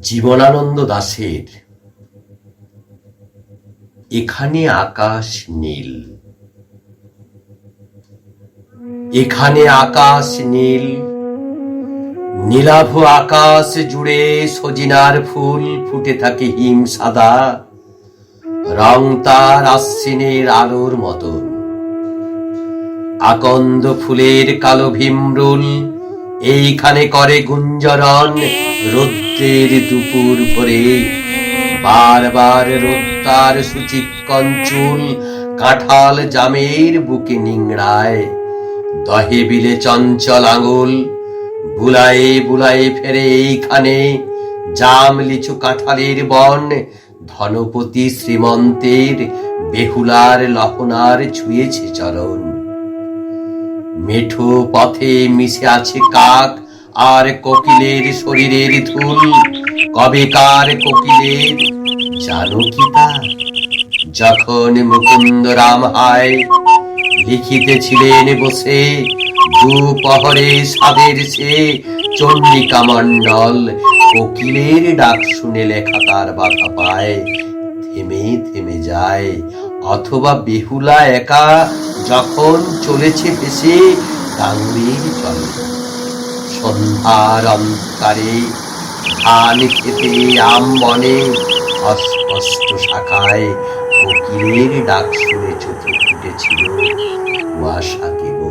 জীবনানন্দ দাশের এখানে আকাশ নীল। এখানে আকাশ নীল, নীলাভ আকাশ জুড়ে সজিনার ফুল ফুটে থাকে হিম সাদা, রং তার আশ্বিনের আলোর মতন। আকন্দ ফুলের কালো ভীমরুল এইখানে করে গুঞ্জরণ রৌদ্রের দুপুর ভরে। বারবার রোদ তার সুচিক্কণ চুল কাঁঠাল জামের বুকে নিংড়ায়। দহে বিলে চঞ্চল আঙুল বুলায়ে বুলায়ে ফেরে এইখানে। জাম লিচু কাঁঠালের বন ধনপতি শ্রীমন্তের বেহুলার লহনার ছুঁয়েছে চরণ। মেঠো পথে মিশে আছে কাক আর কোকিলের শরীরের ধুল। কবেকার কোকিলের জানো কি তা? যখন মুকুন্দ রাম হায় লিখিতেছিলেন বসে দুপহরে সাধের সে চন্ডিকা মণ্ডল। কোকিলের ডাক শুনে লেখা তার বাধা পায়, থেমে থেমে যায়। অথবা বেহুলা একা যখন চলেছে ভেসে গাঙ্গের জলে। সন্ধ্যার অন্ধকারে ধান খেতে আম বনে অস্পষ্ট শাখায় কোকিলের ডাক শুনে চোখে ফুটেছিল কুয়াশা কেবল।